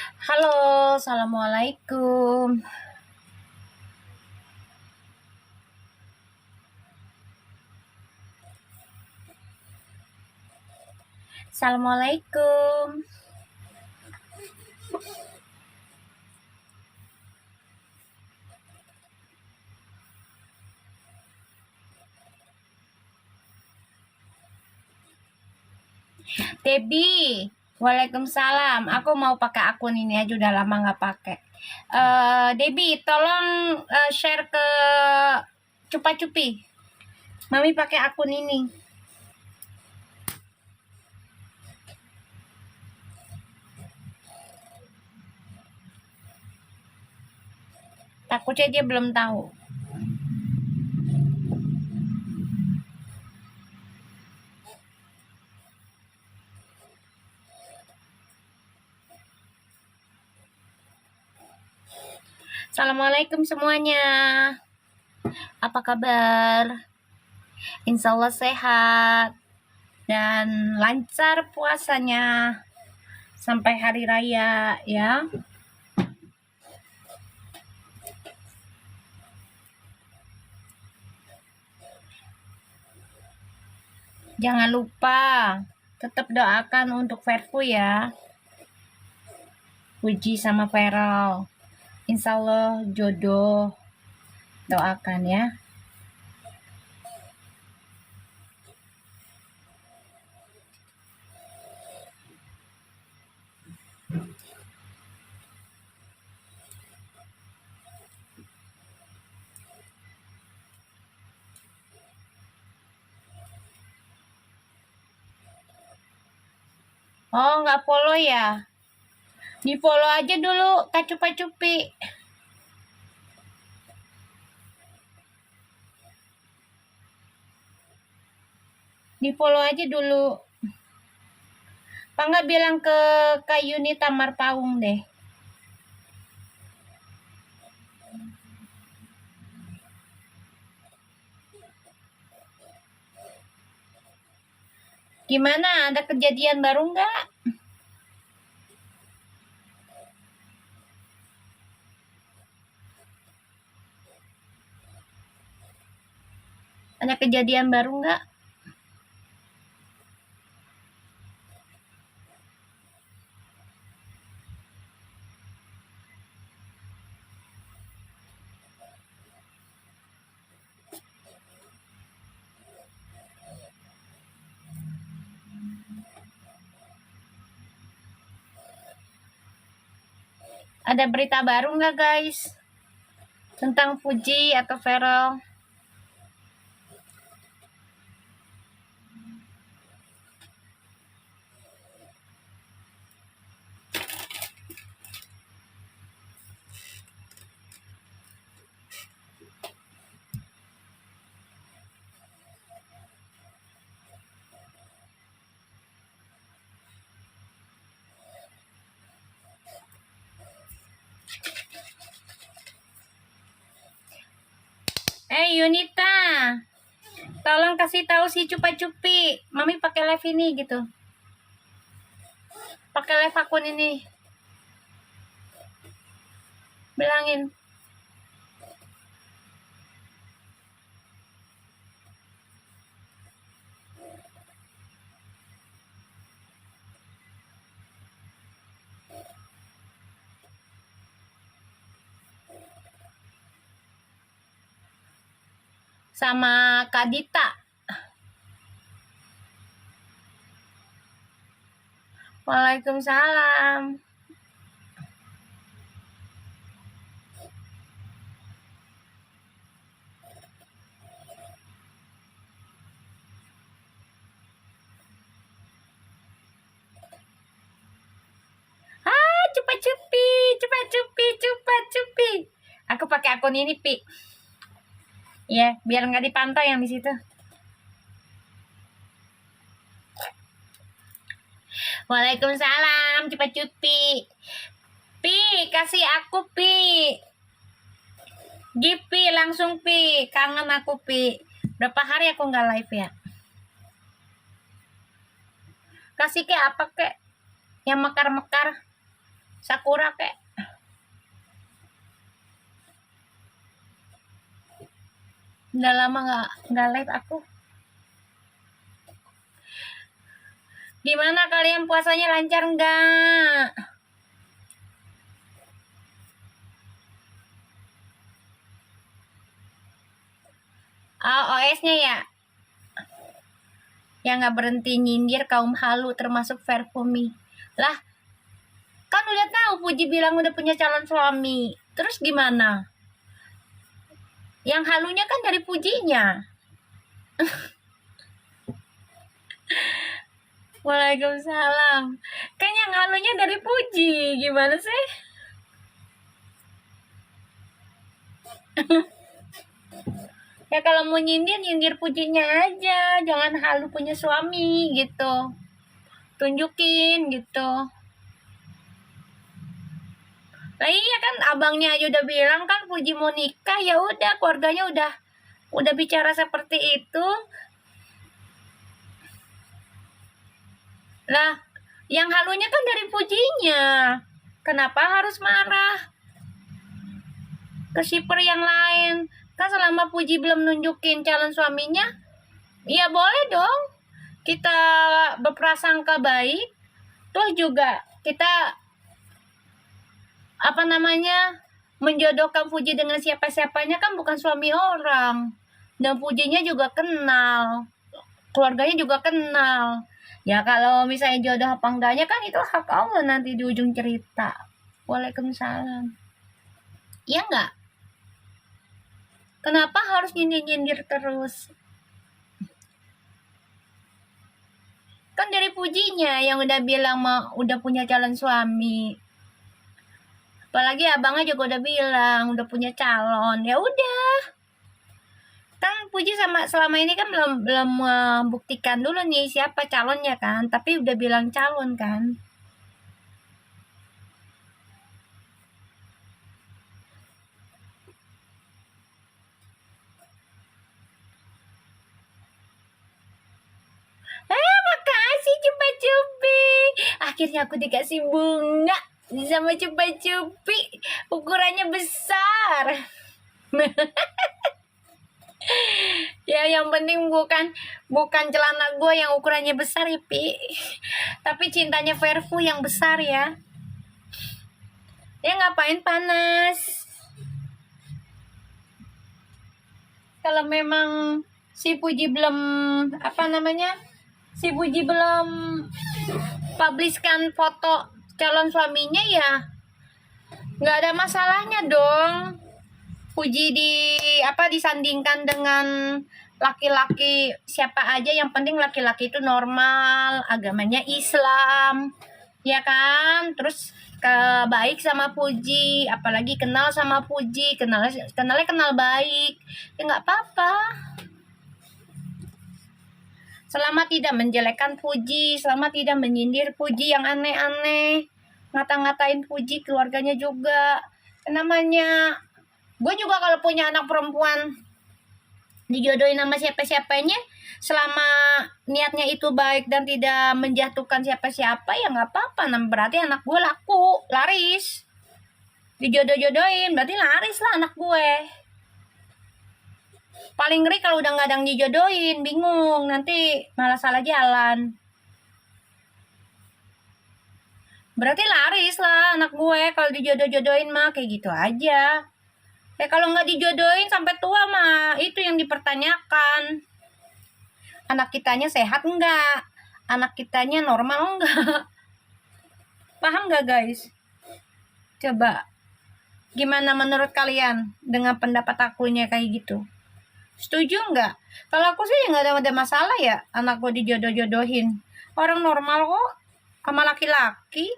Halo, assalamualaikum. Assalamualaikum. Debbie, waalaikumsalam. Aku mau pakai akun ini aja, udah lama nggak pakai. Debbie, tolong share ke Cupa Cupi. Mami pakai akun ini. Takutnya dia belum tahu. Assalamualaikum semuanya. Apa kabar? Insya Allah sehat dan lancar puasanya sampai hari raya ya. Jangan lupa tetap doakan untuk Verfu ya, Puji sama Feral. Insya Allah jodoh, doakan ya. Oh, nggak follow ya? Di follow aja dulu Kak Cupa Cupi. Di follow aja dulu. Apa nggak bilang ke Kak Yuni Tamar Pawung deh. Gimana? Ada kejadian baru nggak? Ada kejadian baru nggak? Ada berita baru nggak guys? Tentang Puji atau Feral? Yunita, tolong kasih tahu si Cupa Cupi, Mami pakai live ini gitu. Pakai live akun ini. Bilangin. Sama Kak Dita. Waalaikumsalam. Cupa Cupi, Cupa Cupi, Cupa Cupi. Aku pakai akun ini, Pi. Ya, biar nggak dipantau yang di situ. Waalaikumsalam, Cupa Cupi. Pi, kasih aku, Pi. Gipi, langsung, Pi. Kangen aku, Pi. Berapa hari aku nggak live ya? Kasih ke apa, ke? Yang mekar-mekar. Sakura kek. Udah lama nggak live aku. Gimana kalian puasanya, lancar nggak? Oh, OS-nya ya? Yang nggak berhenti nyindir kaum halu termasuk Verfumi. Lah, kan udah tahu Puji bilang udah punya calon suami. Terus gimana? Yang halunya kan dari Pujinya. Waalaikumsalam. Kan yang halunya dari Puji. Gimana sih? Ya kalau mau nyindir, nyindir Pujinya aja. Jangan halu punya suami gitu. Tunjukin gitu. Nah iya kan abangnya aja udah bilang kan Puji mau nikah, ya udah keluarganya udah bicara seperti itu. Lah, yang halunya kan dari Pujinya. Kenapa harus marah ke shipper yang lain? Kan selama Puji belum nunjukin calon suaminya, ya boleh dong kita berprasangka baik. Terus juga kita menjodohkan Puji dengan siapa-siapanya kan bukan suami orang. Dan Pujinya juga kenal, keluarganya juga kenal. Ya kalau misalnya jodoh apa enggaknya kan itu hak Allah nanti di ujung cerita. Waalaikumsalam. Iya enggak? Kenapa harus nyindir-nyindir terus? Kan dari Pujinya yang udah bilang udah punya calon suami. Apalagi abangnya juga udah bilang udah punya calon. Ya udah. Kan Puji selama ini kan belum membuktikan dulu nih siapa calonnya kan, tapi udah bilang calon kan. Makasih Cupa Cupi. Akhirnya aku dikasih bunga sama Cupa Cupi. Ukurannya besar. Ya yang penting bukan celana gue yang ukurannya besar ya Pi, tapi cintanya Verfu yang besar ya. Ya ngapain panas? Kalau memang si Puji belum publishkan foto calon suaminya ya nggak ada masalahnya dong. Puji disandingkan dengan laki-laki siapa aja, yang penting laki-laki itu normal, agamanya Islam, ya kan? Terus baik sama Puji, apalagi kenal sama Puji, kenal baik, ya nggak apa-apa. Selama tidak menjelekkan Puji, selama tidak menyindir Puji yang aneh-aneh, ngata-ngatain Puji, keluarganya juga. Namanya gue juga kalau punya anak perempuan dijodohin sama siapa-siapanya, selama niatnya itu baik dan tidak menjatuhkan siapa-siapa, ya nggak apa-apa. Berarti anak gue laku, laris. Dijodoh-jodohin berarti laris lah anak gue. Paling ngeri kalau udah nggak ada yang dijodohin, bingung, nanti malah salah jalan. Berarti laris lah anak gue kalau dijodoh-jodohin mah, kayak gitu aja. Kalau nggak dijodohin sampai tua mah itu yang dipertanyakan. Anak kitanya sehat enggak? Anak kitanya normal enggak? Paham nggak guys? Coba gimana menurut kalian dengan pendapat akunya kayak gitu? Setuju nggak? Kalau aku sih nggak ada masalah ya anak gue dijodoh-jodohin. Orang normal kok sama laki-laki.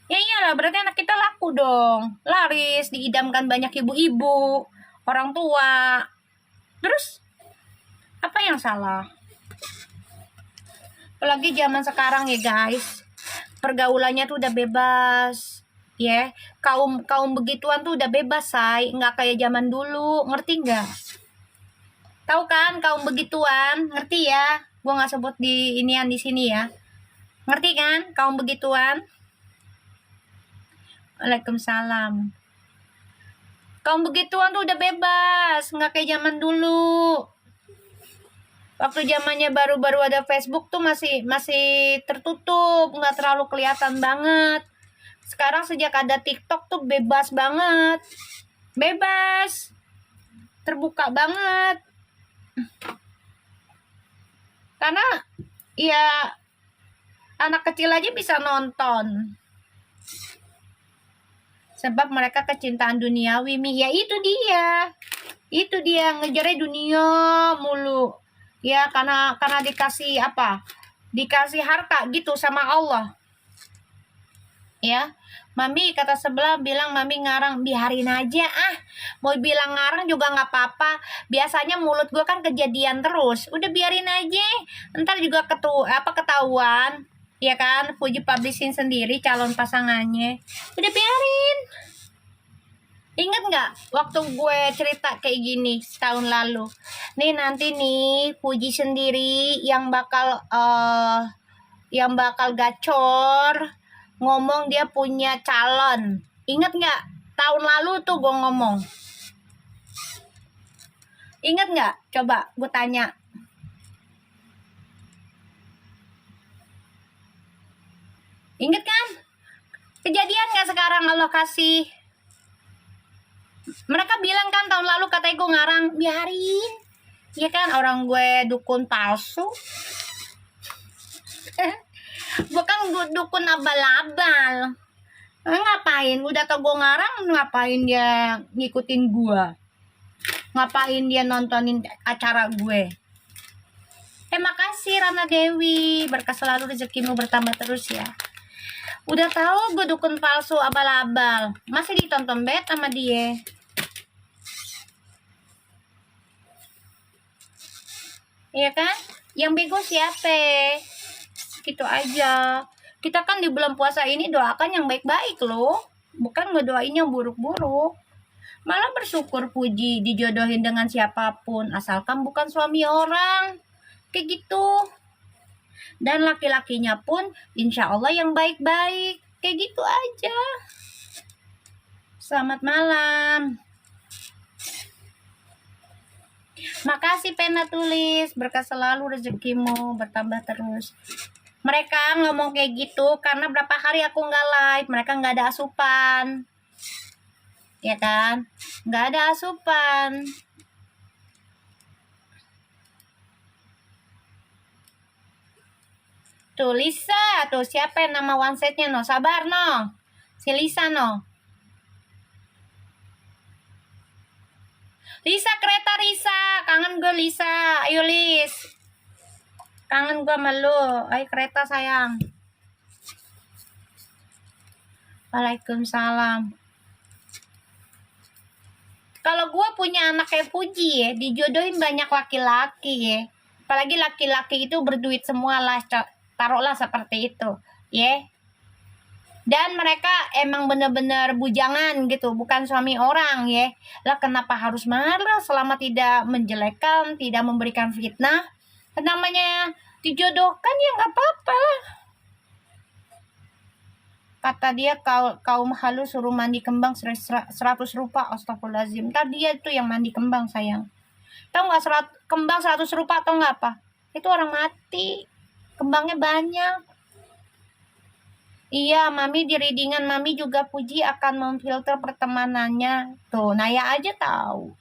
Ya iyalah, berarti anak kita laku dong, laris, diidamkan banyak ibu-ibu, orang tua. Terus apa yang salah? Apalagi zaman sekarang ya guys, pergaulannya tuh udah bebas, ya. Kaum begituan tuh udah bebas, say, nggak kayak zaman dulu, ngerti nggak? Tahu kan kaum begituan, ngerti ya? Gue nggak sebut di inian di sini ya. Ngerti kan kaum begituan? Waalaikumsalam. Kaum begituan tuh udah bebas, nggak kayak zaman dulu. Waktu zamannya baru-baru ada Facebook tuh masih tertutup, nggak terlalu kelihatan banget. Sekarang sejak ada TikTok tuh bebas banget. Bebas. Terbuka banget. Karena ya anak kecil aja bisa nonton. Sebab mereka kecintaan duniawi, Mi. Ya itu dia ngejarnya dunia mulu. Ya karena dikasih apa? Dikasih harta gitu sama Allah. Ya. Mami kata sebelah bilang mami ngarang, biarin aja mau bilang ngarang juga nggak apa-apa, biasanya mulut gue kan kejadian terus, udah biarin aja, ntar juga ketahuan ya kan. Fuji publishin sendiri calon pasangannya, udah biarin. Ingat nggak waktu gue cerita kayak gini setahun lalu, nih nanti nih Fuji sendiri yang bakal gacor ngomong dia punya calon. Ingat nggak tahun lalu tuh gue ngomong? Ingat nggak? Coba gue tanya. Ingat kan? Kejadian nggak sekarang Allah kasih? Mereka bilang kan tahun lalu katanya gue ngarang, biarin. Ya kan orang gue dukun palsu. Bukan gue dukun abal-abal. Ngapain? Udah tau gue ngarang, ngapain dia ngikutin gue? Ngapain dia nontonin acara gue? Terima kasih Rana Dewi, berkah selalu, rezekimu bertambah terus ya. Udah tahu gue dukun palsu abal-abal, masih ditonton bet sama dia. Iya kan? Yang bego siapa? Gitu aja. Kita kan di bulan puasa ini doakan yang baik-baik loh, bukan ngedoain yang buruk-buruk. Malah bersyukur Puji dijodohin dengan siapapun, asalkan bukan suami orang. Kayak gitu. Dan laki-lakinya pun insya Allah yang baik-baik. Kayak gitu aja. Selamat malam. Makasih pena tulis, berkah selalu, rezekimu bertambah terus. Mereka ngomong kayak gitu karena berapa hari aku nggak live, mereka nggak ada asupan. Ya kan? Nggak ada asupan. Tuh Lisa, tuh siapa yang nama one-setnya no? Sabar no. Si Lisa no. Lisa kereta Lisa, kangen gue Lisa. Ayo Lis. Kangen gue sama lu. Ayo kereta sayang. Waalaikumsalam. Kalau gue punya anak kayak Puji ya, dijodohin banyak laki-laki ya. Apalagi laki-laki itu berduit semua lah, taruhlah seperti itu ya. Dan mereka emang bener-bener bujangan gitu, bukan suami orang ya. Lah kenapa harus marah selama tidak menjelekkan, tidak memberikan fitnah? Namanya dijodohkan ya nggak apa-apa lah. Kata dia kaum halus suruh mandi kembang 100 rupiah, astagfirullahaladzim. Tadi dia itu yang mandi kembang sayang. Tahu nggak kembang 100 rupiah atau nggak apa? Itu orang mati. Kembangnya banyak. Iya, Mami di readingan Mami juga Puji akan memfilter pertemanannya. Tuh, Naya aja tahu.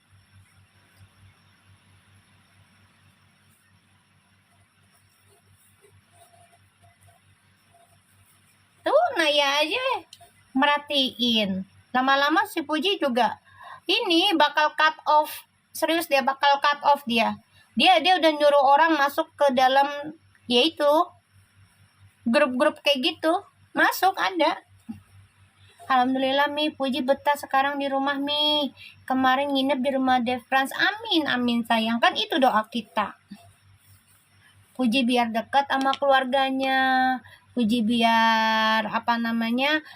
Tuh, Naya aja merhatiin. Lama-lama si Puji juga ini bakal cut off. Serius dia bakal cut off dia. Dia udah nyuruh orang masuk ke dalam yaitu grup-grup kayak gitu. Masuk ada. Alhamdulillah Mi, Puji betah sekarang di rumah Mi. Kemarin nginep di rumah Defrans. Amin, amin sayang. Kan itu doa kita. Puji biar dekat sama keluarganya. Puji biar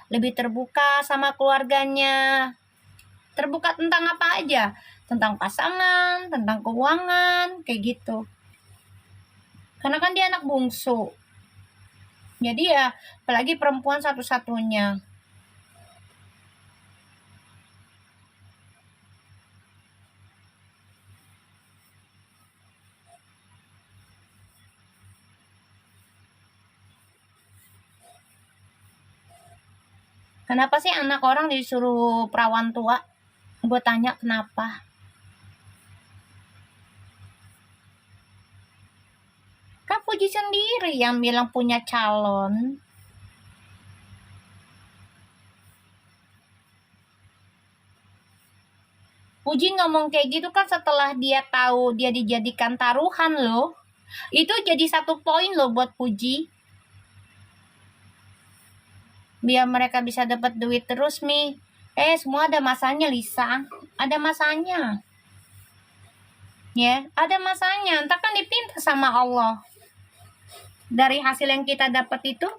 lebih terbuka sama keluarganya. Terbuka tentang apa aja? Tentang pasangan, tentang keuangan, kayak gitu. Karena kan dia anak bungsu. Jadi ya, apalagi perempuan satu-satunya. Kenapa sih anak orang disuruh perawan tua? Gue tanya kenapa. Kan Puji sendiri yang bilang punya calon. Puji ngomong kayak gitu kan setelah dia tahu dia dijadikan taruhan loh. Itu jadi satu poin loh buat Puji. Biar mereka bisa dapat duit terus, Mi. Semua ada masanya, Lisa. Ada masanya. Ya, ada masanya. Entah kan dipinta sama Allah. Dari hasil yang kita dapat itu,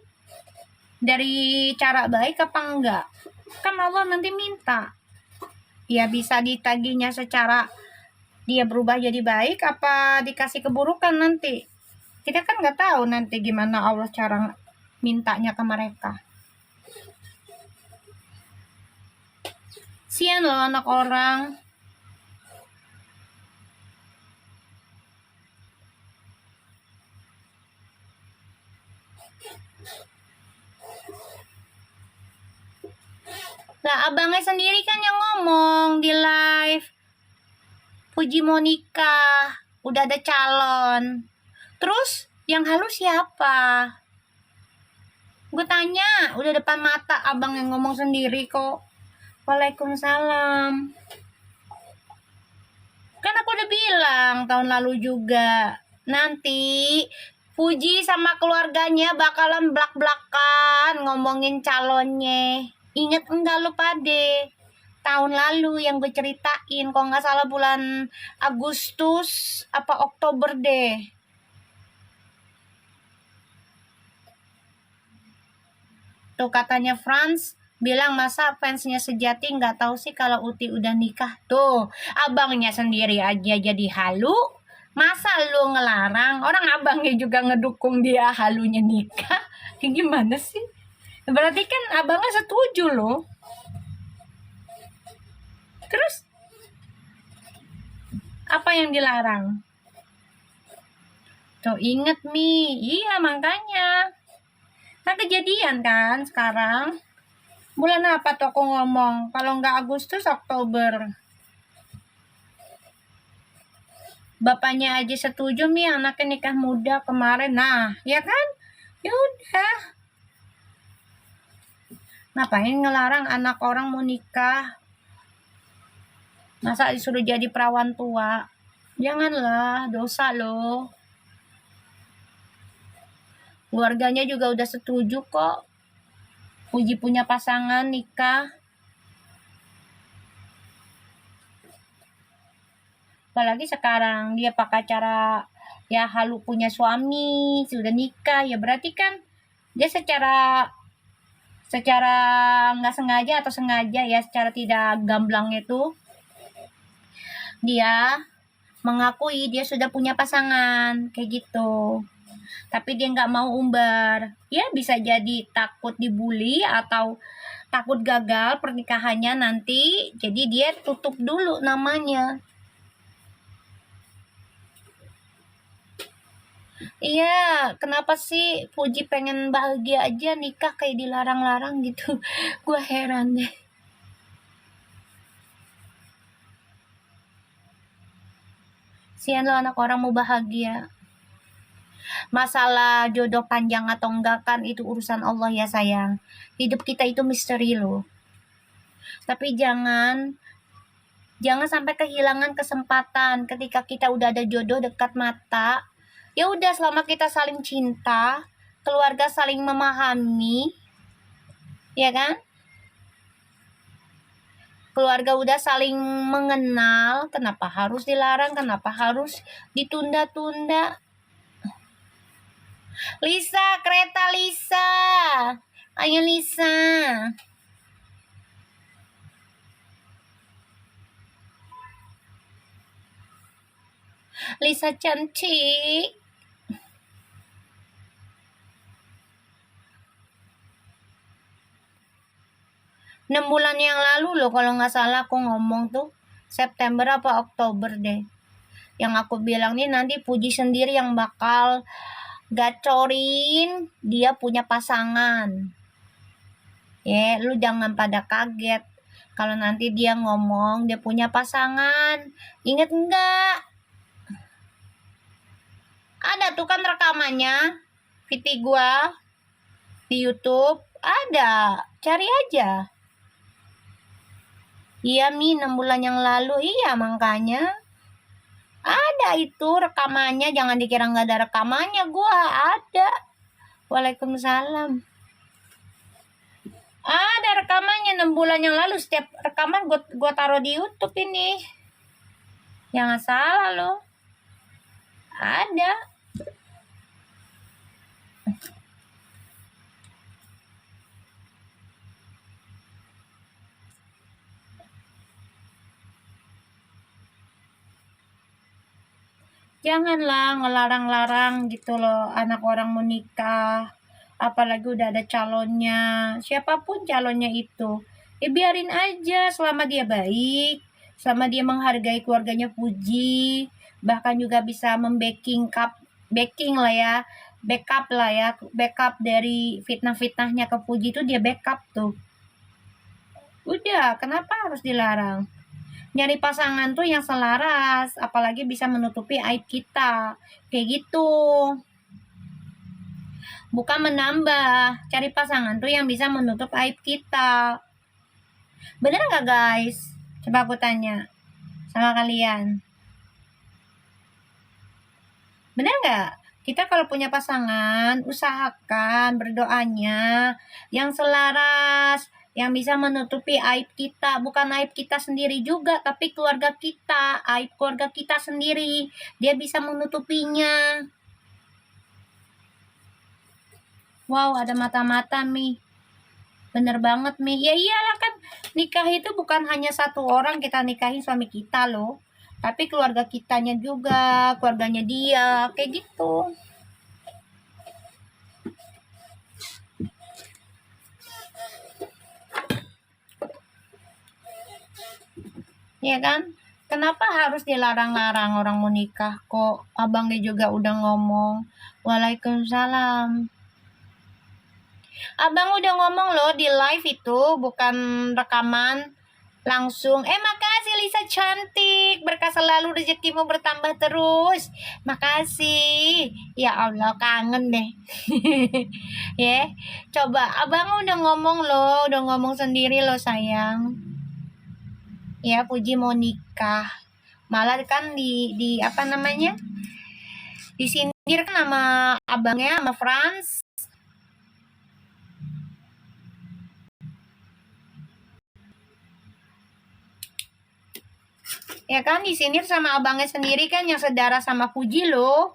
dari cara baik apa enggak? Kan Allah nanti minta. Ya bisa ditagihnya secara dia berubah jadi baik apa dikasih keburukan nanti. Kita kan nggak tahu nanti gimana Allah cara mintanya ke mereka. Sian loh anak orang. Nah, abangnya sendiri kan yang ngomong di live. Puji mau nikah, udah ada calon. Terus yang halus siapa? Gue tanya, udah depan mata abang yang ngomong sendiri kok. Waalaikumsalam. Kan aku udah bilang tahun lalu juga. Nanti Puji sama keluarganya bakalan blak-blakan ngomongin calonnya. Ingat enggak lo Pade? Tahun lalu yang gue ceritain, kalau nggak salah bulan Agustus apa Oktober deh. Tuh katanya Franz bilang masa fansnya sejati nggak tahu sih kalau Uti udah nikah. Tuh abangnya sendiri aja jadi halu, masa lu ngelarang? Orang abangnya juga ngedukung dia halunya nikah. Gimana sih? Berarti kan abangnya setuju loh. Terus apa yang dilarang? Tuh inget Mi, iya makanya. Kan kejadian kan sekarang. Bulan apa tuh aku ngomong? Kalau nggak Agustus, Oktober. Bapaknya aja setuju Mi anaknya nikah muda kemarin. Nah, ya kan? Ya udah. Ngapain ngelarang anak orang mau nikah? Masa disuruh jadi perawan tua? Janganlah, dosa loh. Keluarganya juga udah setuju kok. Puji punya pasangan nikah. Apalagi sekarang dia pakai cara ya halu punya suami, sudah nikah, ya berarti kan dia secara nggak sengaja atau sengaja ya secara tidak gamblang itu dia mengakui dia sudah punya pasangan kayak gitu, tapi dia nggak mau umbar. Ya bisa jadi takut dibully atau takut gagal pernikahannya nanti, jadi dia tutup dulu namanya. Iya, kenapa sih Puji pengen bahagia aja nikah kayak dilarang-larang gitu? Gue heran deh. Sian lo anak orang mau bahagia. Masalah jodoh panjang atau enggak kan itu urusan Allah ya sayang. Hidup kita itu misteri loh. Tapi jangan sampai kehilangan kesempatan ketika kita udah ada jodoh dekat mata. Ya udah selama kita saling cinta, keluarga saling memahami, ya kan? Keluarga udah saling mengenal, kenapa harus dilarang, kenapa harus ditunda-tunda? Lisa, kereta Lisa. Ayo Lisa. Lisa cantik. 6 bulan yang lalu loh kalau nggak salah aku ngomong tuh. September apa Oktober deh. Yang aku bilang nih nanti Puji sendiri yang bakal gacorin dia punya pasangan. Ya, lu jangan pada kaget kalau nanti dia ngomong dia punya pasangan. Ingat enggak? Ada tuh kan rekamannya, video gua di YouTube. Ada, cari aja. Iya Mi, 6 bulan yang lalu. Iya makanya ada itu rekamannya. Jangan dikira nggak ada rekamannya. Gua ada. Waalaikumsalam. Ada rekamannya 6 bulan yang lalu. Setiap rekaman gua taruh di YouTube ini. Jangan salah loh. Ada. Janganlah ngelarang-larang gitu loh anak orang mau nikah. Apalagi udah ada calonnya. Siapapun calonnya itu. Biarin aja selama dia baik. Selama dia menghargai keluarganya Puji. Bahkan juga bisa backing lah ya. Backup dari fitnah-fitnahnya ke Puji itu dia backup tuh. Udah, kenapa harus dilarang? Nyari pasangan tuh yang selaras, apalagi bisa menutupi aib kita. Kayak gitu. Bukan menambah. Cari pasangan tuh yang bisa menutup aib kita. Bener nggak guys? Coba aku tanya sama kalian. Bener nggak? Kita kalau punya pasangan, usahakan berdoanya yang selaras, yang bisa menutupi aib kita, bukan aib kita sendiri juga, tapi keluarga kita, aib keluarga kita sendiri, dia bisa menutupinya. Wow, ada mata-mata Mi. Bener banget Mi. Ya iyalah kan, nikah itu bukan hanya satu orang kita nikahin suami kita loh, tapi keluarga kitanya juga, keluarganya dia, kayak gitu. Ya kan? Kenapa harus dilarang-larang orang mau nikah? Kok abangnya juga udah ngomong. Waalaikumsalam. Abang udah ngomong loh di live itu, bukan rekaman. Langsung, makasih Lisa cantik. Berkah selalu, rezekimu bertambah terus. Makasih. Ya Allah, kangen deh. Ya, coba abang udah ngomong loh, udah ngomong sendiri loh sayang. Ya, Puji mau nikah. Malah kan di apa namanya? Disindir kan sama abangnya, sama Frans. Ya kan disindir sama abangnya sendiri kan yang sedara sama Puji loh.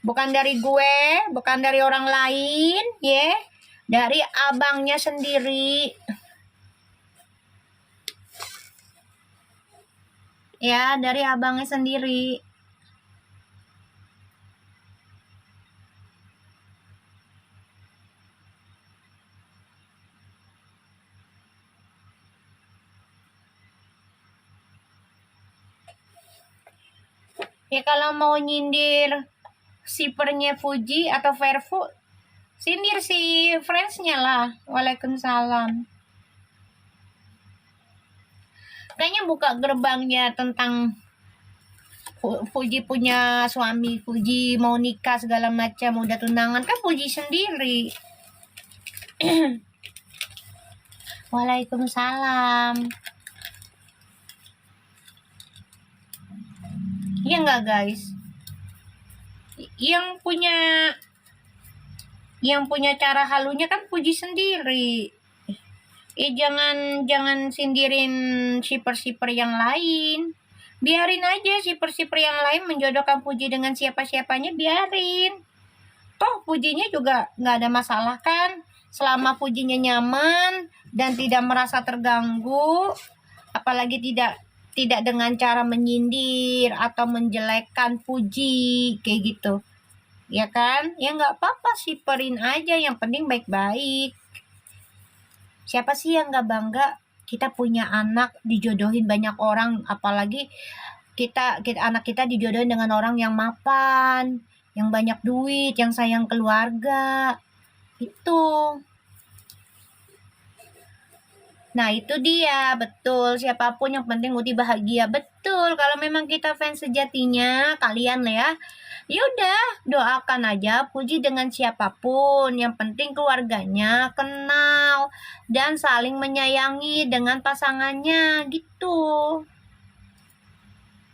Bukan dari gue, bukan dari orang lain, ya. Dari abangnya sendiri. Ya, dari abangnya sendiri. Ya kalau mau nyindir sipernya Fuji atau Verfu, sindir si friendsnya lah. Waalaikumsalam. Kayaknya buka gerbangnya tentang Fuji punya suami, Fuji mau nikah segala macam, udah tunangan kan Fuji sendiri. Waalaikumsalam. Iya nggak guys? Yang punya cara halunya kan Puji sendiri. Jangan sindirin shipper yang lain. Biarin aja shipper yang lain menjodohkan Puji dengan siapa-siapanya, biarin. Toh Pujinya juga nggak ada masalah kan? Selama Pujinya nyaman dan tidak merasa terganggu, apalagi tidak dengan cara menyindir atau menjelekkan Puji kayak gitu, ya kan? Ya nggak apa-apa, shipperin aja, yang penting baik-baik. Siapa sih yang gak bangga kita punya anak dijodohin banyak orang, apalagi kita anak kita dijodohin dengan orang yang mapan, yang banyak duit, yang sayang keluarga. Itu. Nah, itu dia, betul. Siapapun yang penting Uti bahagia. Betul. Kalau memang kita fans sejatinya, kalian ya. Ya udah, doakan aja Puji dengan siapapun. Yang penting keluarganya kenal dan saling menyayangi dengan pasangannya gitu.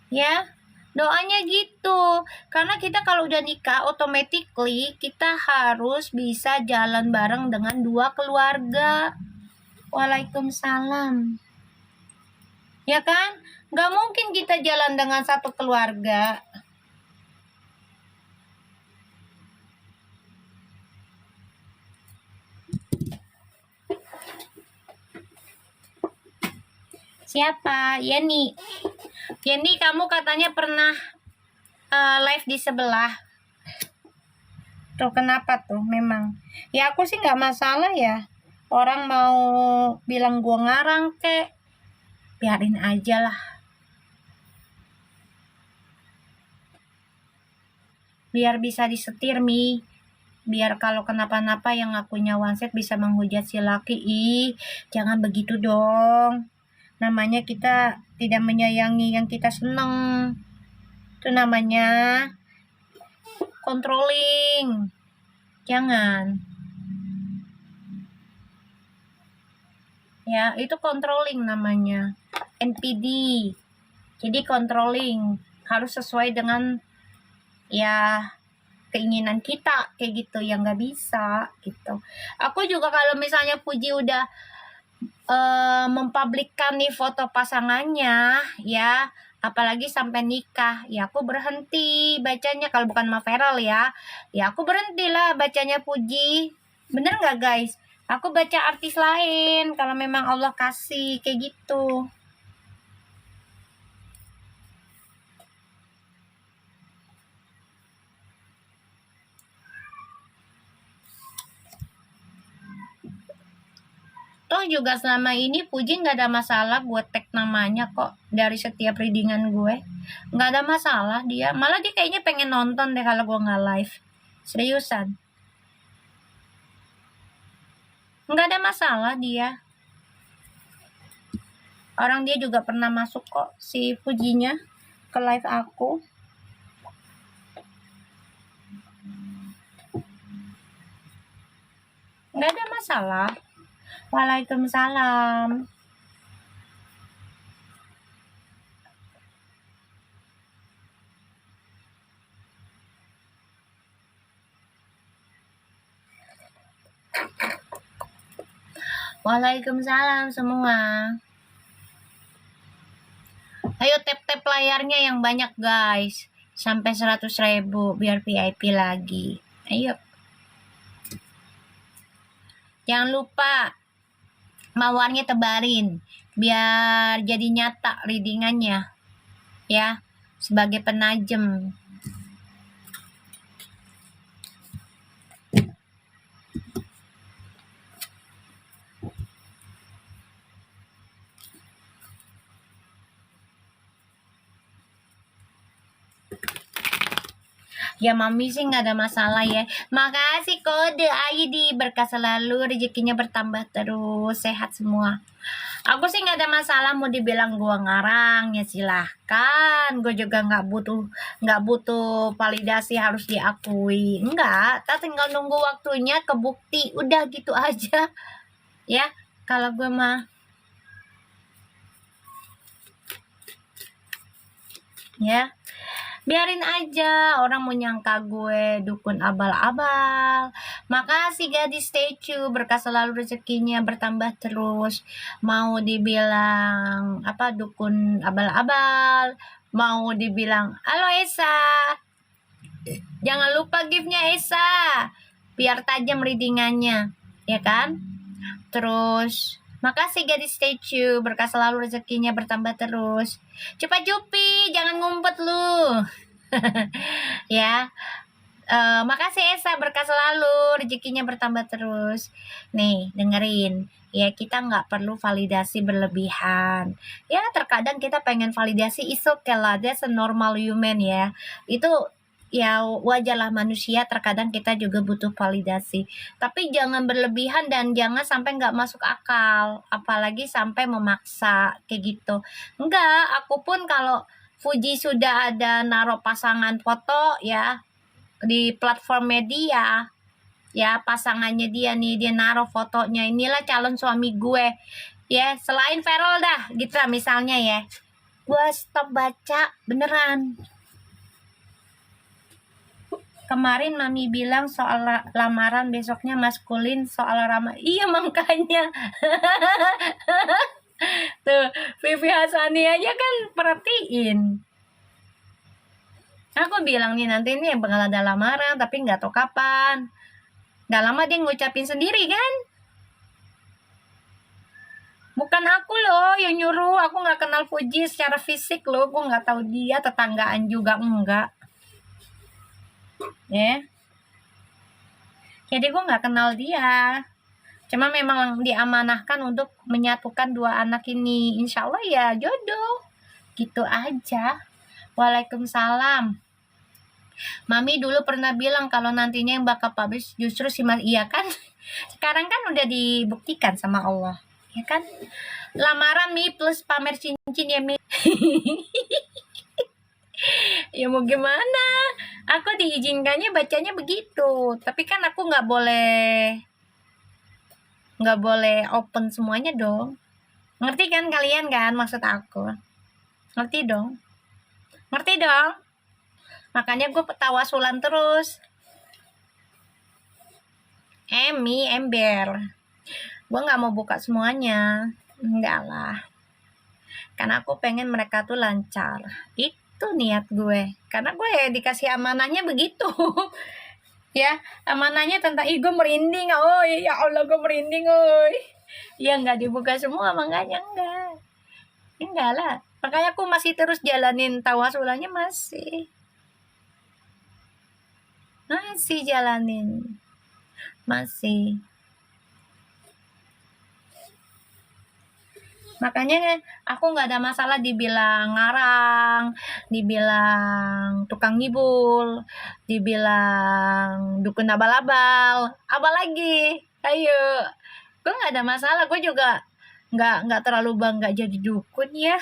Ya. Doanya gitu. Karena kita kalau udah nikah, automatically kita harus bisa jalan bareng dengan dua keluarga. Waalaikumsalam. Ya kan? Gak mungkin kita jalan dengan satu keluarga. Siapa? Yeni. Yeni, kamu katanya pernah live di sebelah. Tuh, kenapa tuh? Memang. Ya aku sih gak masalah ya. Orang mau bilang gua ngarang kek, biarin aja lah. Biar bisa disetir, Mi. Biar kalau kenapa-napa yang ngakunya Wanset bisa menghujat si laki. Ih, jangan begitu dong. Namanya kita tidak menyayangi yang kita seneng. Itu namanya controlling. Jangan. Ya, itu controlling namanya. NPD. Jadi controlling. Harus sesuai dengan ya keinginan kita. Kayak gitu. Yang gak bisa gitu. Aku juga kalau misalnya Puji udah mempublikkan nih foto pasangannya ya, apalagi sampai nikah, ya aku berhenti bacanya. Kalau bukan sama Feral ya aku berhentilah bacanya Puji. Bener nggak guys? Aku baca artis lain kalau memang Allah kasih kayak gitu. Toh juga selama ini Puji nggak ada masalah gue tag namanya kok dari setiap readingan gue. Nggak ada masalah dia. Malah dia kayaknya pengen nonton deh kalau gue nggak live. Seriusan. Nggak ada masalah dia. Orang dia juga pernah masuk kok si Pujinya ke live aku. Nggak ada masalah. Waalaikumsalam. Waalaikumsalam semua. Ayo tap-tap layarnya yang banyak guys. Sampai 100.000 biar VIP lagi. Ayo. Jangan lupa mawarnya tebarin biar jadi nyata readingannya ya, sebagai penajem. Ya mami sih nggak ada masalah ya. Makasih kode ID, berkah selalu, rezekinya bertambah terus, sehat semua. Aku sih nggak ada masalah mau dibilang gua ngarang ya silahkan. Gue juga nggak butuh validasi harus diakui. Enggak, kita tinggal nunggu waktunya kebukti. Udah gitu aja. Ya, kalau gue mah ya biarin aja orang mau nyangka gue dukun abal-abal. Makasih gadis statue, berkah selalu rezekinya bertambah terus. Mau dibilang apa dukun abal-abal, mau dibilang halo Esa, jangan lupa giftnya Esa biar tajam readingannya ya kan. Terus makasih gadis statue, berkah selalu rezekinya bertambah terus. Cepat Jupi, jangan ngumpet lu. Ya. Makasih Esa, berkah selalu, rezekinya bertambah terus. Nih, dengerin. Ya, kita nggak perlu validasi berlebihan. Ya, terkadang kita pengen validasi, is okay lah, that's a normal human ya. Itu ya wajarlah manusia, terkadang kita juga butuh validasi. Tapi jangan berlebihan dan jangan sampai nggak masuk akal. Apalagi sampai memaksa, kayak gitu. Enggak, aku pun kalau Fuji sudah ada naruh pasangan foto ya, di platform media ya, pasangannya dia nih, dia naruh fotonya, inilah calon suami gue ya, selain Ferrell dah gitu lah misalnya ya, gue stop baca beneran. Kemarin mami bilang soal lamaran, besoknya maskulin soal ramah. Iya makanya tuh Vivi Hasani aja kan perhatiin. Aku bilang nih, nanti ini bakal ada lamaran tapi nggak tahu kapan. Gak lama dia ngucapin sendiri kan. Bukan aku loh yang nyuruh. Aku gak kenal Fuji secara fisik loh. Gue gak tahu dia, tetanggaan juga enggak. Ya. Jadi gue gak kenal dia. Cuma memang diamanahkan untuk menyatukan dua anak ini. Insya Allah ya jodoh. Gitu aja. Waalaikumsalam. Mami dulu pernah bilang kalau nantinya yang bakal publish justru si Mas. Iya kan? Sekarang kan udah dibuktikan sama Allah. Ya kan? Lamaran Mi plus pamer cincin ya Mi. Ya mau gimana? Aku diizinkannya bacanya begitu. Tapi kan aku nggak boleh open semuanya dong. Ngerti kan kalian kan maksud aku? Ngerti dong? Ngerti dong? Makanya gue petawasulan terus. Ember. Gue nggak mau buka semuanya. Enggak lah. Karena aku pengen mereka tuh lancar. Itu niat gue. Karena gue ya dikasih amanahnya begitu. Ya, amanahnya tentang gue merinding. Oh ya Allah, gue merinding. Ya nggak dibuka semua, makanya enggak. Enggak lah. Makanya aku masih terus jalanin tawasulannya masih jalanin. Masih. Makanya aku nggak ada masalah dibilang ngarang, dibilang tukang ngibul, dibilang dukun abal-abal, apalagi ayo, gue nggak ada masalah. Gue juga nggak terlalu bangga jadi dukun ya.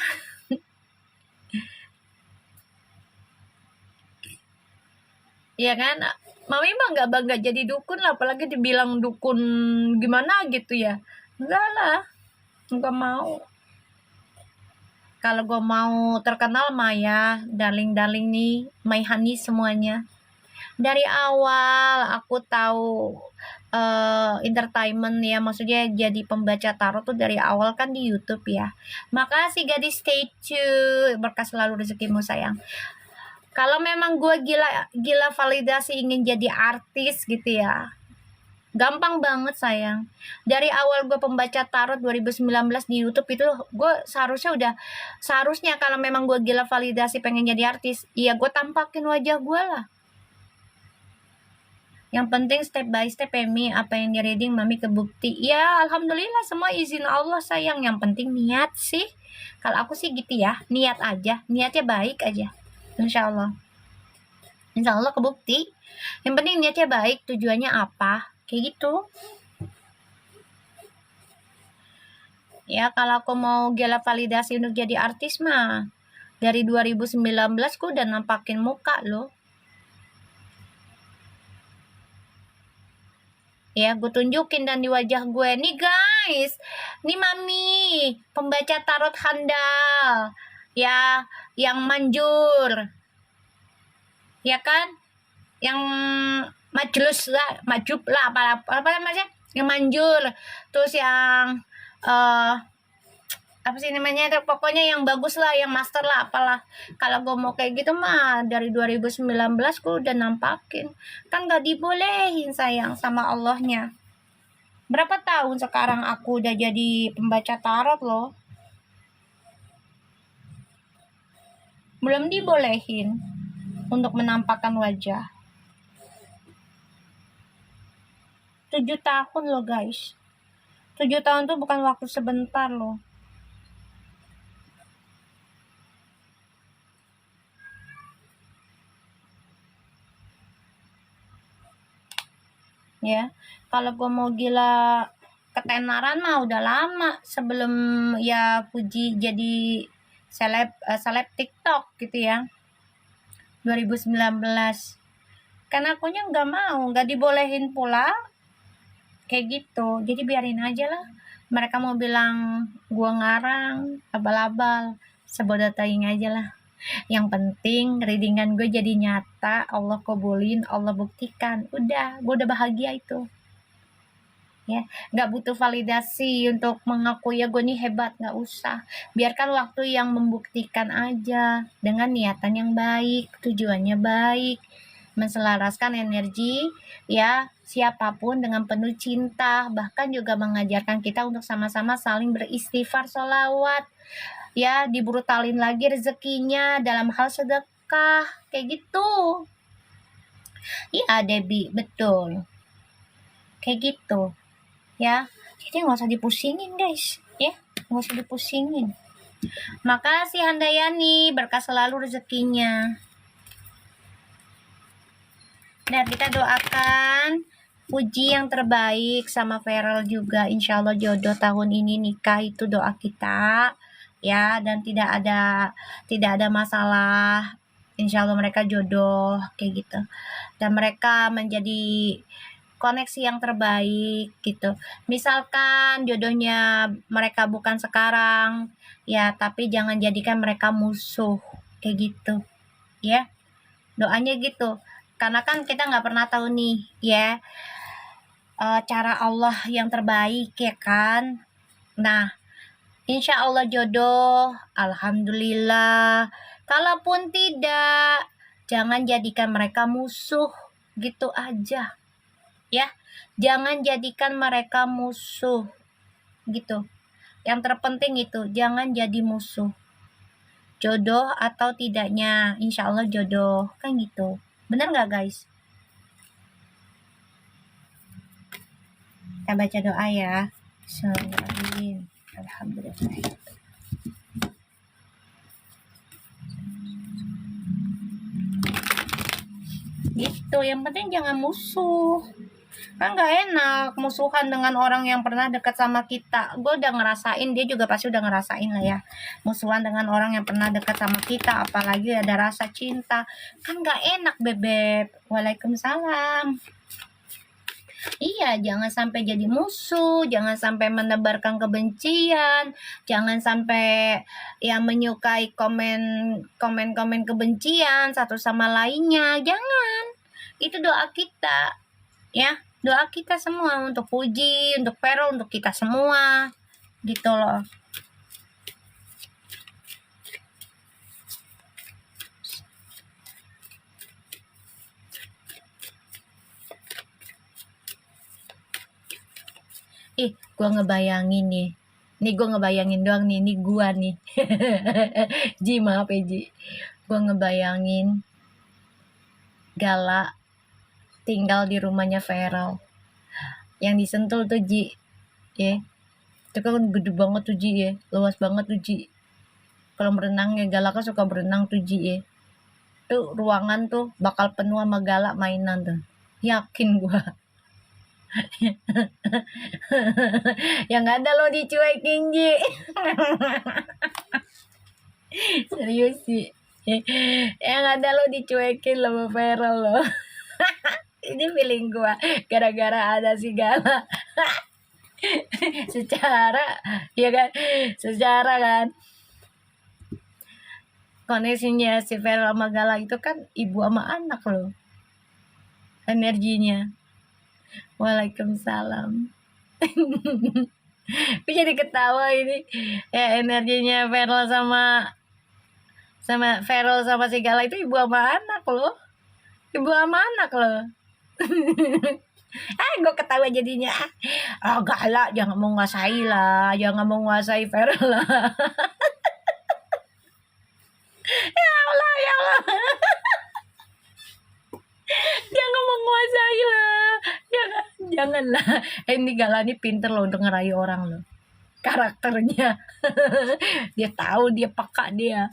Iya kan, mami mah nggak bangga jadi dukun lah, apalagi dibilang dukun gimana gitu ya. Enggak lah, nggak mau. Kalau gue mau terkenal mah ya, darling nih, my honey semuanya. Dari awal aku tahu entertainment ya, maksudnya jadi pembaca tarot tuh dari awal kan di YouTube ya. Makasih gadis, stay tune, berkah selalu rezekimu sayang. Kalau memang gue gila validasi ingin jadi artis gitu ya, gampang banget sayang. Dari awal gue pembaca tarot 2019 di YouTube itu, gue seharusnya kalau memang gue gila validasi pengen jadi artis, iya gue tampakin wajah gue lah. Yang penting step by step Emi, apa yang di reading mami kebukti. Ya alhamdulillah semua izin Allah sayang. Yang penting niat sih. Kalau aku sih gitu ya, niat aja, niatnya baik aja. Insya Allah kebukti. Yang penting niatnya baik, tujuannya apa, kayak gitu. Ya kalau aku mau gila validasi untuk jadi artis mah dari 2019 gue udah nampakin muka loh. Ya gue tunjukin dan di wajah gue nih guys, nih mami pembaca tarot handal ya, yang manjur ya kan, yang majus lah apa namanya, yang manjur, terus yang apa sih namanya itu, pokoknya yang bagus lah, yang master lah apalah. Kalau gue mau kayak gitu mah dari 2019 gue udah nampakin. Kan gak dibolehin sayang sama Allahnya. Berapa tahun sekarang aku udah jadi pembaca tarot loh, belum dibolehin untuk menampakkan wajah. 7 tahun loh guys. 7 tahun tuh bukan waktu sebentar loh. Ya, kalau gue mau gila ketenaran mah udah lama sebelum ya Puji jadi seleb TikTok gitu ya. 2019. Karena akunya nggak dibolehin pula kayak gitu. Jadi biarin aja lah. Mereka mau bilang gua ngarang, abal-abal, sebodoh taing aja lah. Yang penting readingan gue jadi nyata, Allah kabulin, Allah buktikan. Udah, gue udah bahagia itu. Ya, nggak butuh validasi untuk mengakui ya gue nih hebat, nggak usah. Biarkan waktu yang membuktikan aja dengan niatan yang baik, tujuannya baik, menselaraskan energi ya siapapun dengan penuh cinta, bahkan juga mengajarkan kita untuk sama-sama saling beristighfar, sholawat, ya dibrutalin lagi rezekinya dalam hal sedekah kayak gitu. Iya Debbie, betul kayak gitu ya. Jadi nggak usah dipusingin guys ya, nggak usah dipusingin. Makasih Handayani, berkah selalu rezekinya. Dan kita doakan Puji yang terbaik sama Feral juga, insya Allah jodoh tahun ini nikah itu doa kita ya, dan tidak ada masalah, insya Allah mereka jodoh kayak gitu, dan mereka menjadi koneksi yang terbaik gitu. Misalkan jodohnya mereka bukan sekarang ya, tapi jangan jadikan mereka musuh kayak gitu ya, doanya gitu. Karena kan kita nggak pernah tahu nih ya cara Allah yang terbaik ya kan. Nah, insya Allah jodoh, alhamdulillah. Kalaupun tidak, jangan jadikan mereka musuh gitu aja ya. Jangan jadikan mereka musuh gitu. Yang terpenting itu jangan jadi musuh. Jodoh atau tidaknya, insya Allah jodoh kan gitu. Bener nggak guys? Kita baca doa ya. Bismillahirrahmanirrahim. Alhamdulillah. Gitu, yang penting jangan musuh. Kan gak enak musuhan dengan orang yang pernah dekat sama kita. Gue udah ngerasain, dia juga pasti udah ngerasain lah ya. Musuhan dengan orang yang pernah dekat sama kita, apalagi ada rasa cinta. Kan gak enak bebek. Waalaikumsalam. Iya, jangan sampai jadi musuh, jangan sampai menebarkan kebencian, jangan sampai yang menyukai komen kebencian satu sama lainnya. Jangan. Itu doa kita. Ya, doa kita semua untuk Puji, untuk Vero, untuk kita semua. Gitu loh. Gue ngebayangin nih. Nih gue ngebayangin doang nih, ini gue nih. Ji, maaf ya Ji. Gue ngebayangin Gala tinggal di rumahnya Feral. Yang disentul tuh Ji. Ya. Itu kan gede banget tuh Ji ya. Luas banget tuh Ji. Kalau berenang ya, Gala kan suka berenang tuh Ji ya. Tuh ruangan tuh bakal penuh sama Gala mainan tuh. Yakin gue. Yang ada lo dicuekin Ji. Serius sih. Yang ada lo dicuekin lo sama Feral lo. Ini feeling gua gara-gara ada si Gala. Secara ya kan, secara kan koneksinya si Feral sama Gala itu kan ibu sama anak loh energinya. Waalaikumsalam. Gue jadi ketawa ini ya, energinya Feral sama Feral sama si Gala itu ibu sama anak loh, ibu sama anak loh. Gue ketawa jadinya. Gala jangan mau nguasai lah, jangan mau nguasai Feral lah. Ya Allah, ya Allah. Jangan menguasai lah, Janganlah. Ini Gala nih pinter loh untuk ngerayu orang loh. Karakternya. Dia tahu dia peka dia.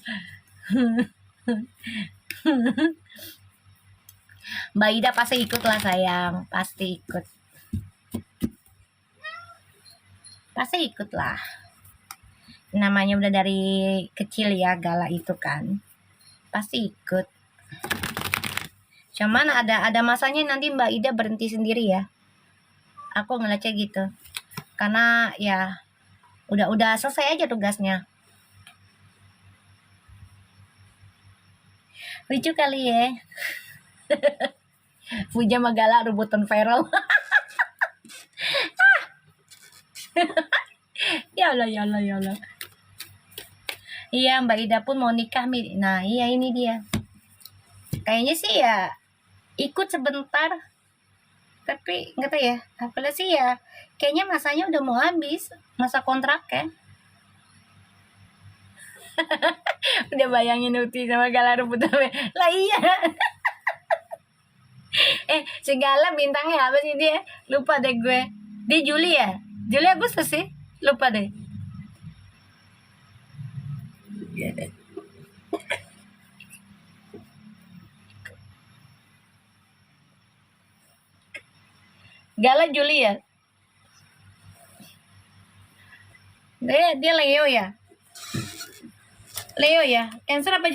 Mbak Ida pasti ikut lah sayang. Pasti ikut. Pasti ikut lah. Namanya udah dari kecil ya Gala itu kan. Pasti ikut. Cuman ada masanya nanti Mbak Ida berhenti sendiri ya. Aku ngeliatnya gitu. Karena ya udah selesai aja tugasnya. Lucu kali ya. Puja Magala rebutan viral. Ya Allah, ya Allah, ya Allah. Iya, Mbak Ida pun mau nikah. Nah, iya ini dia. Kayaknya sih ya ikut sebentar. Tapi nggak tahu ya. Apalah sih ya. Kayaknya masanya udah mau habis. Masa kontraknya. Udah bayangin Uti sama Gala rebutan. Lah iya. Si Gala bintangnya apa sih dia? Lupa deh gue. Dia Juli ya? Juli Agustus sih? Lupa deh. Gala Juli ya? Dia Leo ya? Leo ya? Cancer apa?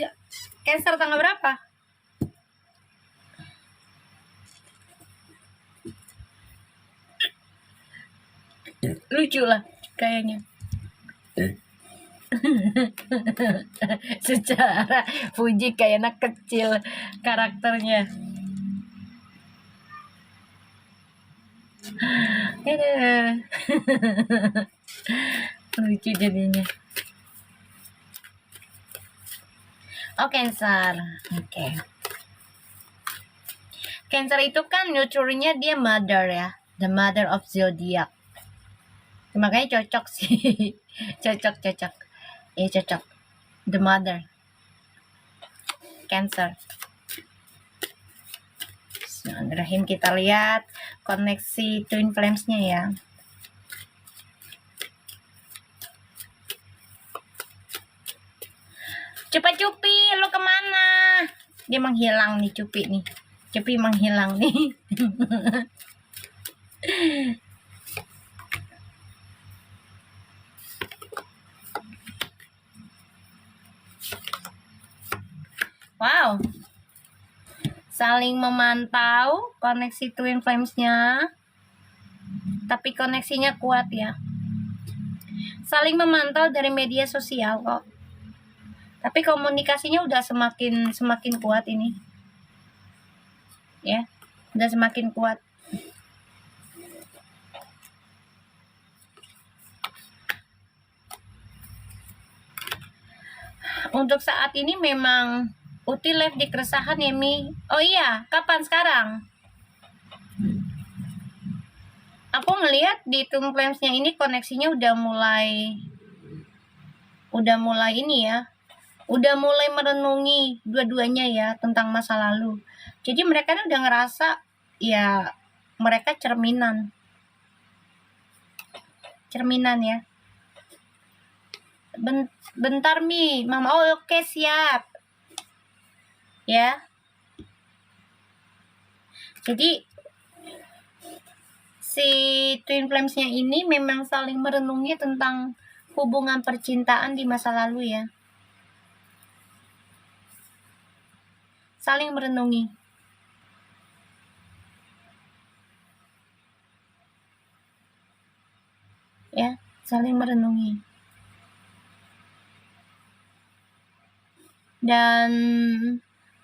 Cancer tanggal berapa? Lucu lah kayaknya. Secara Fuji kayak anak kecil karakternya. Lucu jadinya. Oh, Cancer. Oke. Cancer itu kan nurturingnya dia mother ya. The mother of zodiac. Makanya cocok sih. cocok. Iya cocok. The mother. Cancer. Bismillahirrahmanirrahim, kita lihat koneksi twin flames-nya ya. Cupi, lo kemana? Dia menghilang nih Cupi nih. Cupi menghilang nih. Wow. Saling memantau koneksi twin flames-nya. Tapi koneksinya kuat ya. Saling memantau dari media sosial kok. Tapi komunikasinya udah semakin kuat ini. Ya, udah semakin kuat. Untuk saat ini memang Uti live di keresahan ya Mi. Oh iya, kapan sekarang? Aku ngelihat di twin flames-nya ini koneksinya udah mulai ini ya. Udah mulai merenungi dua-duanya ya tentang masa lalu. Jadi mereka udah ngerasa ya mereka cerminan ya. Bentar Mi, Mama. Oh oke, siap. Ya. Jadi si twin flames-nya ini memang saling merenungi tentang hubungan percintaan di masa lalu ya. Saling merenungi. Ya, saling merenungi. Dan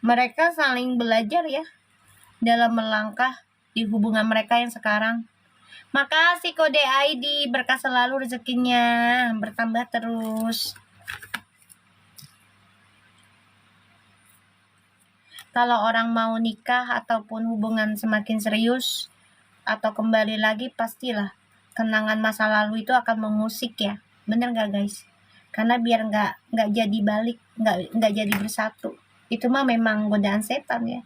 mereka saling belajar ya dalam melangkah di hubungan mereka yang sekarang. Makasih kode ID, berkah selalu rezekinya, bertambah terus. Kalau orang mau nikah ataupun hubungan semakin serius atau kembali lagi, pastilah kenangan masa lalu itu akan mengusik ya. Bener gak guys? Karena biar nggak jadi balik, nggak jadi bersatu. Itu mah memang godaan setan ya.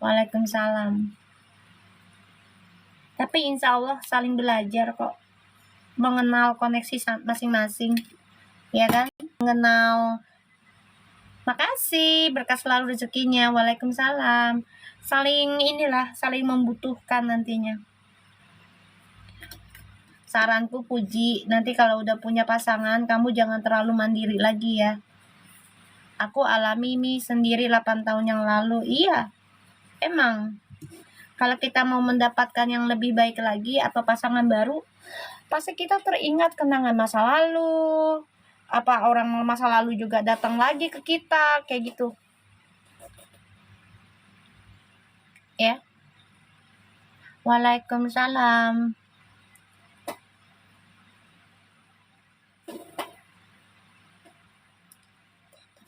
Waalaikumsalam. Tapi insya Allah saling belajar kok, mengenal koneksi masing-masing, ya kan? Mengenal. Makasih, berkah selalu rezekinya. Waalaikumsalam. Saling membutuhkan nantinya. Saranku Puji, nanti kalau udah punya pasangan, kamu jangan terlalu mandiri lagi ya. Aku alami ini sendiri 8 tahun yang lalu. Iya, emang. Kalau kita mau mendapatkan yang lebih baik lagi atau pasangan baru, pasti kita teringat kenangan masa lalu. Apa orang masa lalu juga datang lagi ke kita, kayak gitu. Ya. Waalaikumsalam.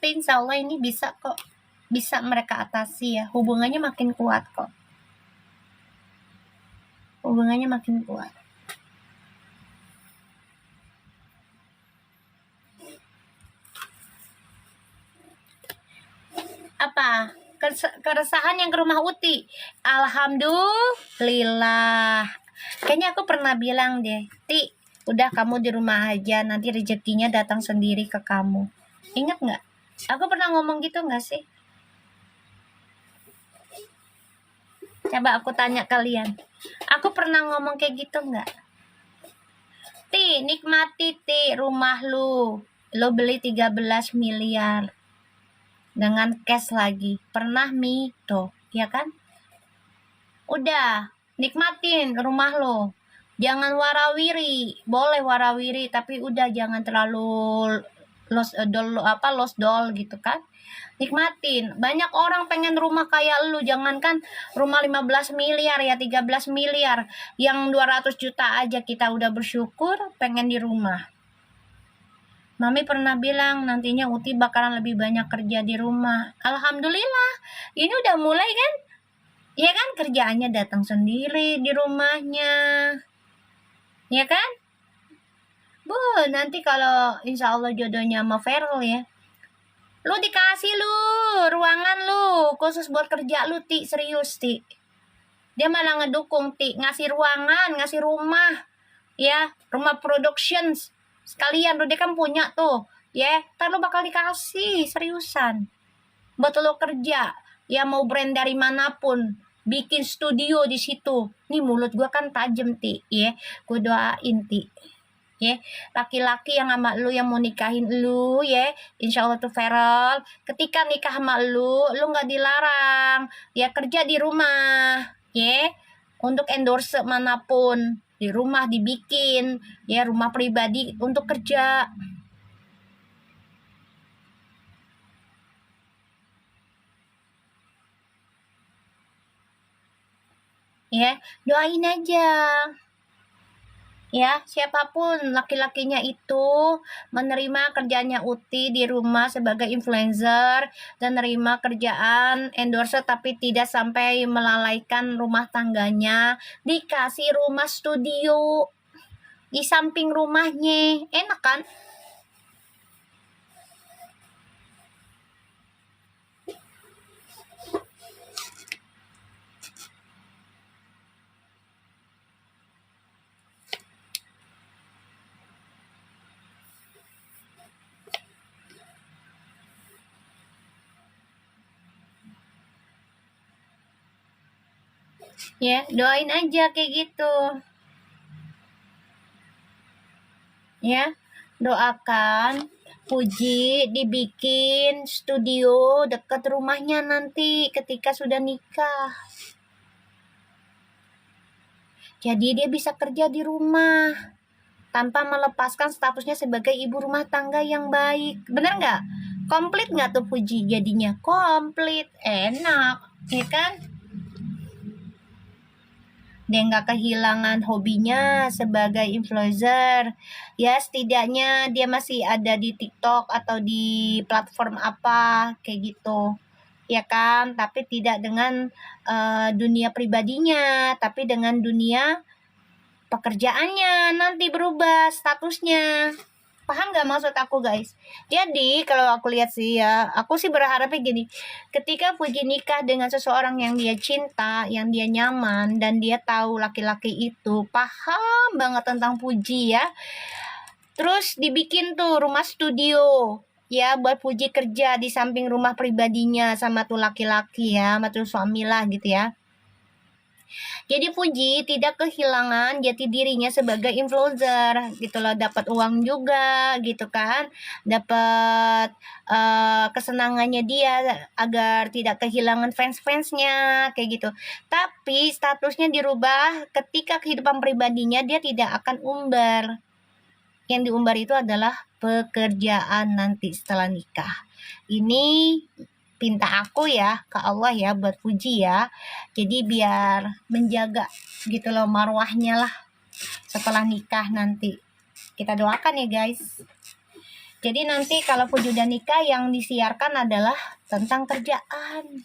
Tapi insya Allah ini bisa kok. Bisa mereka atasi ya. Hubungannya makin kuat kok. Hubungannya makin kuat. Apa? Keresahan yang ke rumah Uti. Alhamdulillah. Kayaknya aku pernah bilang deh, Ti, udah kamu di rumah aja, nanti rezekinya datang sendiri ke kamu. Ingat nggak? Aku pernah ngomong gitu nggak sih? Coba aku tanya kalian. Aku pernah ngomong kayak gitu nggak? Ti, nikmati Ti rumah lu. Lu beli 13 miliar. Dengan cash lagi. Pernah tuh, ya kan? Udah, nikmatin rumah lo. Jangan warawiri. Boleh warawiri, tapi udah jangan terlalu lost doll gitu kan. Nikmatin. Banyak orang pengen rumah kayak lu, jangankan rumah 15 miliar ya, 13 miliar. Yang 200 juta aja kita udah bersyukur pengen di rumah. Mami pernah bilang nantinya Uti bakalan lebih banyak kerja di rumah. Alhamdulillah, ini udah mulai kan? Ya kan, kerjaannya datang sendiri di rumahnya. Ya kan? Bu, nanti kalau insya Allah jodohnya sama Feral ya, lu dikasih lu ruangan lu khusus buat kerja lu, Ti. Serius, Ti. Dia malah ngedukung, Ti. Ngasih ruangan, ngasih rumah. Ya, rumah productions. Sekalian, lu dia kan punya tuh. Ya, ntar lu bakal dikasih, seriusan. Buat lo kerja. Ya, mau brand dari manapun. Bikin studio di situ. Nih mulut gua kan tajam, Ti. Ya, gua doain, Ti. Ya, laki-laki yang sama lu yang mau nikahin lu ya, insya Allah tuh Feral, ketika nikah sama lu nggak dilarang ya kerja di rumah ya, untuk endorse manapun di rumah dibikin ya, rumah pribadi untuk kerja ya. Doain aja ya, siapapun laki-lakinya itu menerima kerjanya Uti di rumah sebagai influencer dan menerima kerjaan endorse tapi tidak sampai melalaikan rumah tangganya, dikasih rumah studio di samping rumahnya, enak kan? Ya, doain aja kayak gitu. Ya, doakan Puji dibikin studio dekat rumahnya nanti ketika sudah nikah. Jadi dia bisa kerja di rumah tanpa melepaskan statusnya sebagai ibu rumah tangga yang baik. Bener nggak? Komplit nggak tuh Puji jadinya? Komplit, enak, ya kan? Dia nggak kehilangan hobinya sebagai influencer. Ya setidaknya dia masih ada di TikTok atau di platform apa kayak gitu. Ya kan, tapi tidak dengan dunia pribadinya, tapi dengan dunia pekerjaannya nanti berubah statusnya. Paham gak maksud aku guys? Jadi kalau aku lihat sih ya, aku sih berharapnya gini, ketika Puji nikah dengan seseorang yang dia cinta, yang dia nyaman, dan dia tahu laki-laki itu paham banget tentang Puji ya, terus dibikin tuh rumah studio ya buat Puji kerja di samping rumah pribadinya sama tuh laki-laki ya, sama tuh suami lah gitu ya. Jadi Fuji tidak kehilangan jati dirinya sebagai influencer gitu loh, dapat uang juga gitu kan, dapat kesenangannya dia agar tidak kehilangan fans-fansnya kayak gitu. Tapi statusnya dirubah ketika kehidupan pribadinya dia tidak akan umbar. Yang diumbar itu adalah pekerjaan nanti setelah nikah. Ini pinta aku ya ke Allah ya buat Puji ya, jadi biar menjaga gitu loh marwahnya lah setelah nikah nanti. Kita doakan ya guys. Jadi nanti kalau Puji udah nikah yang disiarkan adalah tentang kerjaan,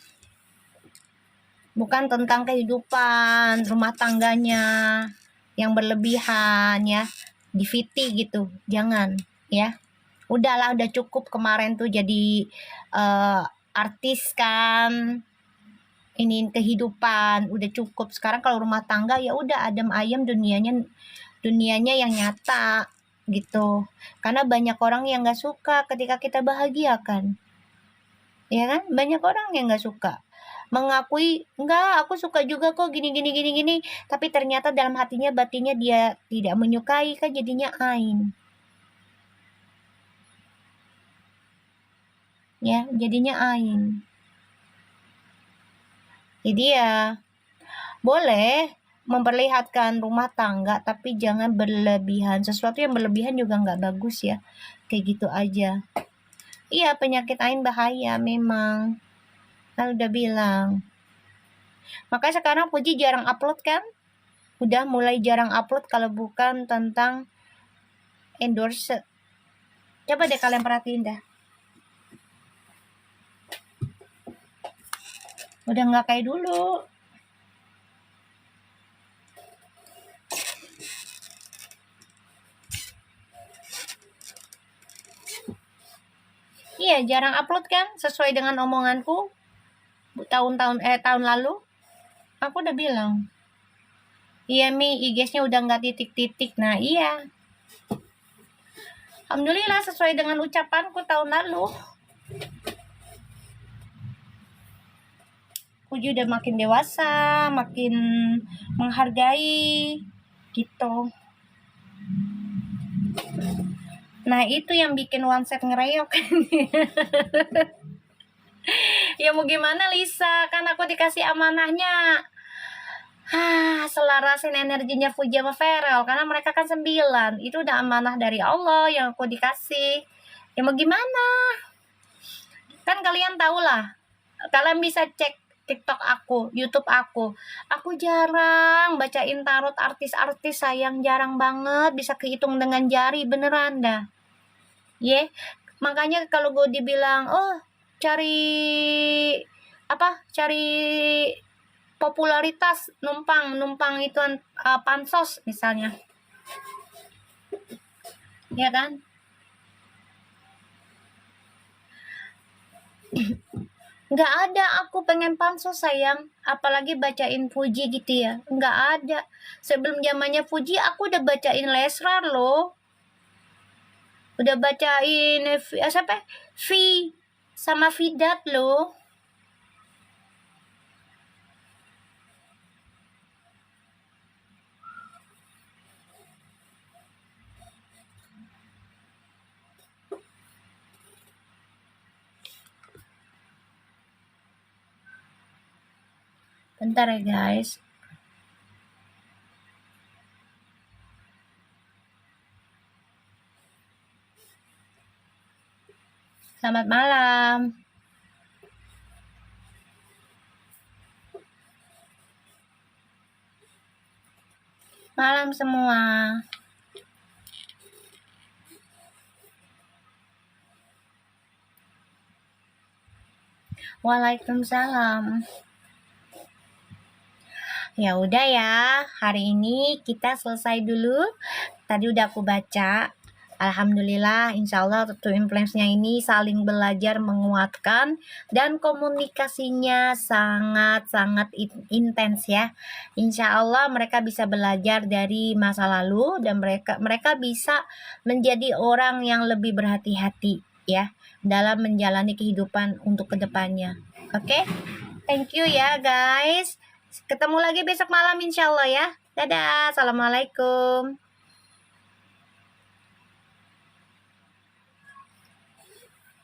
bukan tentang kehidupan rumah tangganya yang berlebihan ya, di VT gitu, jangan ya. Udahlah, udah cukup kemarin tuh jadi artis kan, ini kehidupan udah cukup. Sekarang kalau rumah tangga ya udah adem ayem, dunianya yang nyata gitu. Karena banyak orang yang nggak suka ketika kita bahagia kan, ya kan? Banyak orang yang nggak suka, mengakui enggak aku suka juga kok gini, tapi ternyata dalam hatinya batinnya dia tidak menyukai, kan jadinya ain ya, jadinya ain. Jadi ya boleh memperlihatkan rumah tangga tapi jangan berlebihan. Sesuatu yang berlebihan juga nggak bagus ya, kayak gitu aja. Iya, penyakit ain bahaya memang, kan udah bilang. Makanya sekarang Puji jarang upload kan, udah mulai jarang upload kalau bukan tentang endorse. Coba deh kalian perhatiin dah, udah nggak kayak dulu. Iya, jarang upload kan, sesuai dengan omonganku tahun lalu. Aku udah bilang, iya Mi, IG-nya udah nggak titik-titik. Nah iya, alhamdulillah sesuai dengan ucapanku tahun lalu. Puji udah makin dewasa, makin menghargai gitu. Nah itu yang bikin OneSet ngereok. Ya mau gimana Lisa, kan aku dikasih amanahnya selarasin energinya Fuji sama Ferel, karena mereka kan 9. Itu udah amanah dari Allah yang aku dikasih. Ya mau gimana, kan kalian tahu lah, kalian bisa cek TikTok aku, YouTube aku jarang bacain tarot artis-artis, sayang, jarang banget, bisa kehitung dengan jari beneran dah. Makanya kalau gue dibilang cari popularitas, numpang itu pansos misalnya, ya kan? Nggak ada aku pengen pansos sayang, apalagi bacain Fuji gitu ya, nggak ada. Sebelum zamannya Fuji aku udah bacain Lesrar loh, udah bacain siapa, V sama Vidat loh. Bentar ya guys. Selamat malam. Malam semua. Waalaikumsalam. Ya udah ya, hari ini kita selesai dulu. Tadi udah aku baca Alhamdulillah, insya Allah Twin Flames-nya ini saling belajar menguatkan dan komunikasinya sangat-sangat intens ya. Insya Allah mereka bisa belajar dari masa lalu dan mereka bisa menjadi orang yang lebih berhati-hati ya dalam menjalani kehidupan untuk kedepannya. Oke, thank you ya guys. Ketemu lagi besok malam insya Allah ya. Dadah, assalamualaikum.